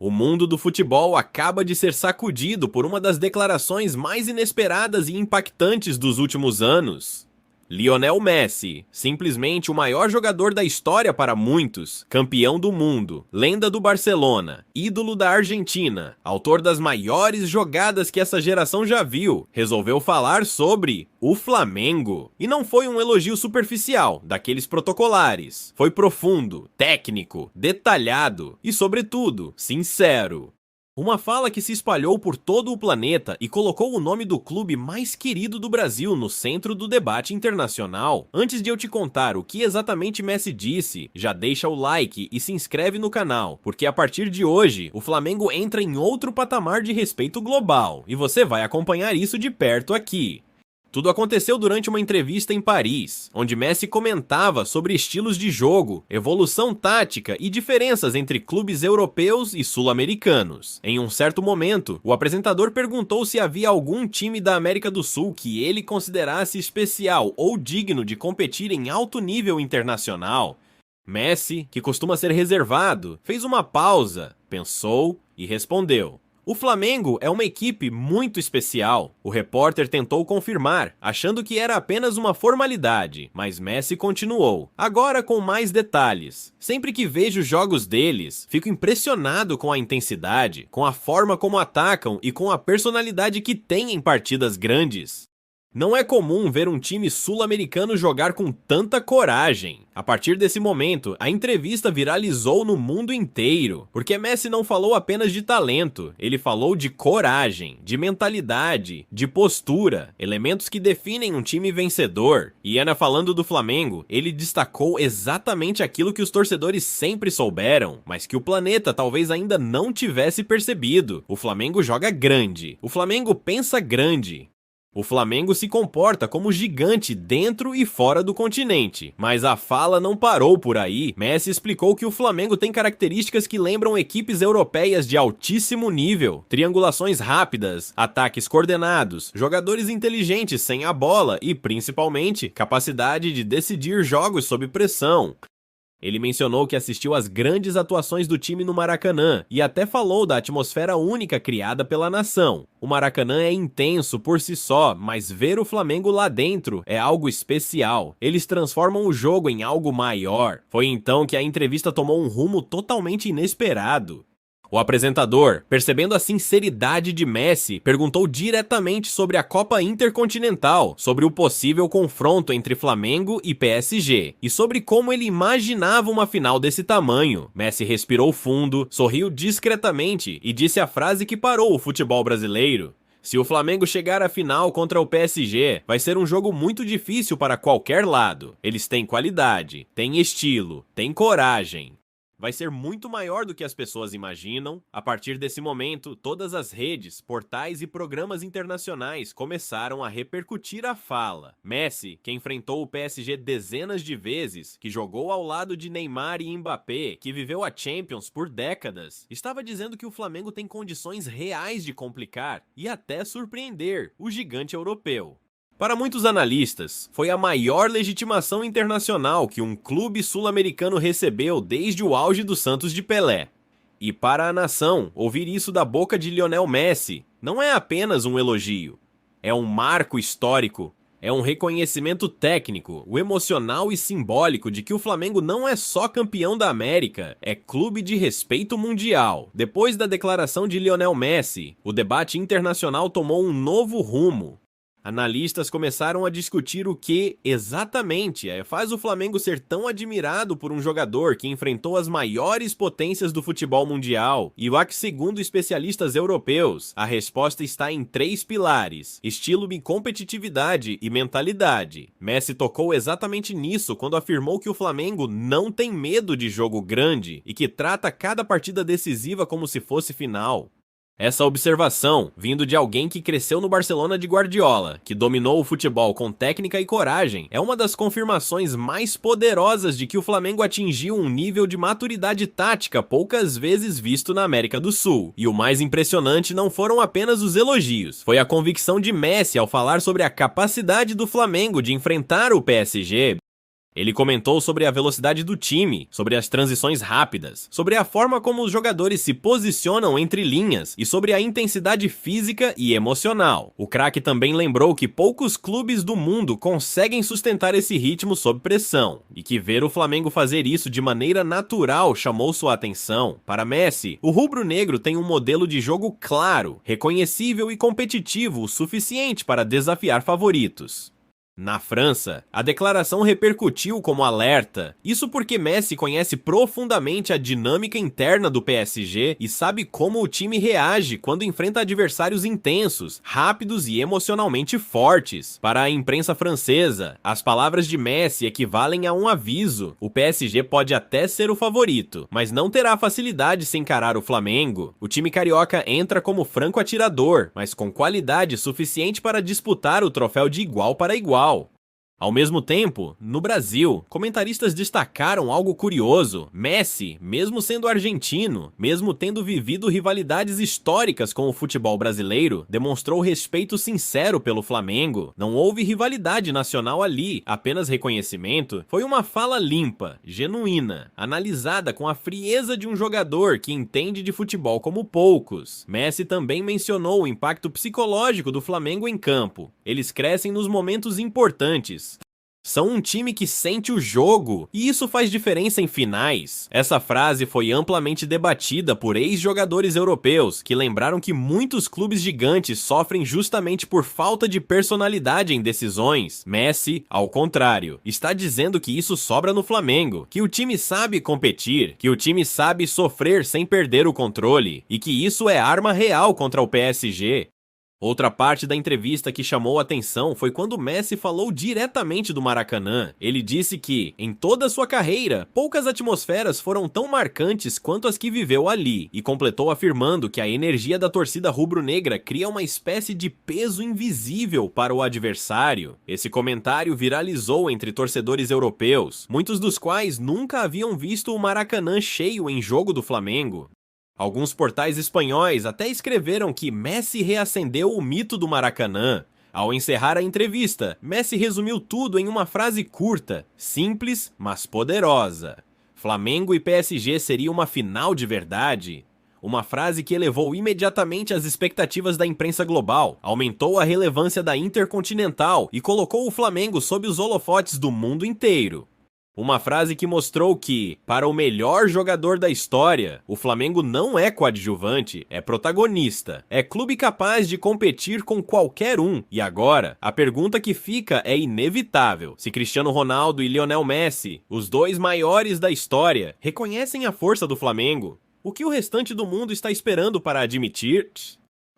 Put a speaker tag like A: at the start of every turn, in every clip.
A: O mundo do futebol acaba de ser sacudido por uma das declarações mais inesperadas e impactantes dos últimos anos. Lionel Messi, simplesmente o maior jogador da história para muitos, campeão do mundo, lenda do Barcelona, ídolo da Argentina, autor das maiores jogadas que essa geração já viu, resolveu falar sobre o Flamengo. E não foi um elogio superficial, daqueles protocolares. Foi profundo, técnico, detalhado e, sobretudo, sincero. Uma fala que se espalhou por todo o planeta e colocou o nome do clube mais querido do Brasil no centro do debate internacional. Antes de eu te contar o que exatamente Messi disse, já deixa o like e se inscreve no canal, porque a partir de hoje, o Flamengo entra em outro patamar de respeito global, e você vai acompanhar isso de perto aqui. Tudo aconteceu durante uma entrevista em Paris, onde Messi comentava sobre estilos de jogo, evolução tática e diferenças entre clubes europeus e sul-americanos. Em um certo momento, o apresentador perguntou se havia algum time da América do Sul que ele considerasse especial ou digno de competir em alto nível internacional. Messi, que costuma ser reservado, fez uma pausa, pensou e respondeu: "O Flamengo é uma equipe muito especial." O repórter tentou confirmar, achando que era apenas uma formalidade, mas Messi continuou, agora com mais detalhes. "Sempre que vejo jogos deles, fico impressionado com a intensidade, com a forma como atacam e com a personalidade que têm em partidas grandes. Não é comum ver um time sul-americano jogar com tanta coragem." A partir desse momento, a entrevista viralizou no mundo inteiro, porque Messi não falou apenas de talento, ele falou de coragem, de mentalidade, de postura, elementos que definem um time vencedor. E falando do Flamengo, ele destacou exatamente aquilo que os torcedores sempre souberam, mas que o planeta talvez ainda não tivesse percebido. O Flamengo joga grande, o Flamengo pensa grande. O Flamengo se comporta como gigante dentro e fora do continente, mas a fala não parou por aí. Messi explicou que o Flamengo tem características que lembram equipes europeias de altíssimo nível: triangulações rápidas, ataques coordenados, jogadores inteligentes sem a bola e, principalmente, capacidade de decidir jogos sob pressão. Ele mencionou que assistiu às grandes atuações do time no Maracanã e até falou da atmosfera única criada pela nação. O Maracanã é intenso por si só, mas ver o Flamengo lá dentro é algo especial. Eles transformam o jogo em algo maior. Foi então que a entrevista tomou um rumo totalmente inesperado. O apresentador, percebendo a sinceridade de Messi, perguntou diretamente sobre a Copa Intercontinental, sobre o possível confronto entre Flamengo e PSG, e sobre como ele imaginava uma final desse tamanho. Messi respirou fundo, sorriu discretamente e disse a frase que parou o futebol brasileiro: "Se o Flamengo chegar à final contra o PSG, vai ser um jogo muito difícil para qualquer lado. Eles têm qualidade, têm estilo, têm coragem. Vai ser muito maior do que as pessoas imaginam." A partir desse momento, todas as redes, portais e programas internacionais começaram a repercutir a fala. Messi, que enfrentou o PSG dezenas de vezes, que jogou ao lado de Neymar e Mbappé, que viveu a Champions por décadas, estava dizendo que o Flamengo tem condições reais de complicar e até surpreender o gigante europeu. Para muitos analistas, foi a maior legitimação internacional que um clube sul-americano recebeu desde o auge do Santos de Pelé. E para a nação, ouvir isso da boca de Lionel Messi não é apenas um elogio. É um marco histórico, é um reconhecimento técnico, o emocional e simbólico de que o Flamengo não é só campeão da América, é clube de respeito mundial. Depois da declaração de Lionel Messi, o debate internacional tomou um novo rumo. Analistas começaram a discutir o que, exatamente, faz o Flamengo ser tão admirado por um jogador que enfrentou as maiores potências do futebol mundial. E segundo especialistas europeus, a resposta está em 3 pilares: estilo, competitividade e mentalidade. Messi tocou exatamente nisso quando afirmou que o Flamengo não tem medo de jogo grande e que trata cada partida decisiva como se fosse final. Essa observação, vindo de alguém que cresceu no Barcelona de Guardiola, que dominou o futebol com técnica e coragem, é uma das confirmações mais poderosas de que o Flamengo atingiu um nível de maturidade tática poucas vezes visto na América do Sul. E o mais impressionante não foram apenas os elogios, foi a convicção de Messi ao falar sobre a capacidade do Flamengo de enfrentar o PSG. Ele comentou sobre a velocidade do time, sobre as transições rápidas, sobre a forma como os jogadores se posicionam entre linhas e sobre a intensidade física e emocional. O craque também lembrou que poucos clubes do mundo conseguem sustentar esse ritmo sob pressão, e que ver o Flamengo fazer isso de maneira natural chamou sua atenção. Para Messi, o rubro-negro tem um modelo de jogo claro, reconhecível e competitivo o suficiente para desafiar favoritos. Na França, a declaração repercutiu como alerta, isso porque Messi conhece profundamente a dinâmica interna do PSG e sabe como o time reage quando enfrenta adversários intensos, rápidos e emocionalmente fortes. Para a imprensa francesa, as palavras de Messi equivalem a um aviso: o PSG pode até ser o favorito, mas não terá facilidade sem encarar o Flamengo. O time carioca entra como franco atirador, mas com qualidade suficiente para disputar o troféu de igual para igual. Ao mesmo tempo, no Brasil, comentaristas destacaram algo curioso. Messi, mesmo sendo argentino, mesmo tendo vivido rivalidades históricas com o futebol brasileiro, demonstrou respeito sincero pelo Flamengo. Não houve rivalidade nacional ali, apenas reconhecimento. Foi uma fala limpa, genuína, analisada com a frieza de um jogador que entende de futebol como poucos. Messi também mencionou o impacto psicológico do Flamengo em campo. Eles crescem nos momentos importantes. São um time que sente o jogo, e isso faz diferença em finais. Essa frase foi amplamente debatida por ex-jogadores europeus, que lembraram que muitos clubes gigantes sofrem justamente por falta de personalidade em decisões. Messi, ao contrário, está dizendo que isso sobra no Flamengo, que o time sabe competir, que o time sabe sofrer sem perder o controle, e que isso é arma real contra o PSG. Outra parte da entrevista que chamou a atenção foi quando Messi falou diretamente do Maracanã. Ele disse que, em toda sua carreira, poucas atmosferas foram tão marcantes quanto as que viveu ali, e completou afirmando que a energia da torcida rubro-negra cria uma espécie de peso invisível para o adversário. Esse comentário viralizou entre torcedores europeus, muitos dos quais nunca haviam visto o Maracanã cheio em jogo do Flamengo. Alguns portais espanhóis até escreveram que Messi reacendeu o mito do Maracanã. Ao encerrar a entrevista, Messi resumiu tudo em uma frase curta, simples, mas poderosa: Flamengo e PSG seria uma final de verdade. Uma frase que elevou imediatamente as expectativas da imprensa global, aumentou a relevância da Intercontinental e colocou o Flamengo sob os holofotes do mundo inteiro. Uma frase que mostrou que, para o melhor jogador da história, o Flamengo não é coadjuvante, é protagonista. É clube capaz de competir com qualquer um. E agora, a pergunta que fica é inevitável. Se Cristiano Ronaldo e Lionel Messi, os dois maiores da história, reconhecem a força do Flamengo, o que o restante do mundo está esperando para admitir?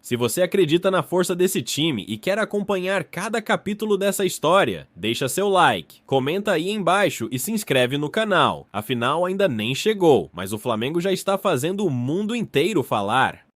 A: Se você acredita na força desse time e quer acompanhar cada capítulo dessa história, deixa seu like, comenta aí embaixo e se inscreve no canal. Afinal, ainda nem chegou, mas o Flamengo já está fazendo o mundo inteiro falar.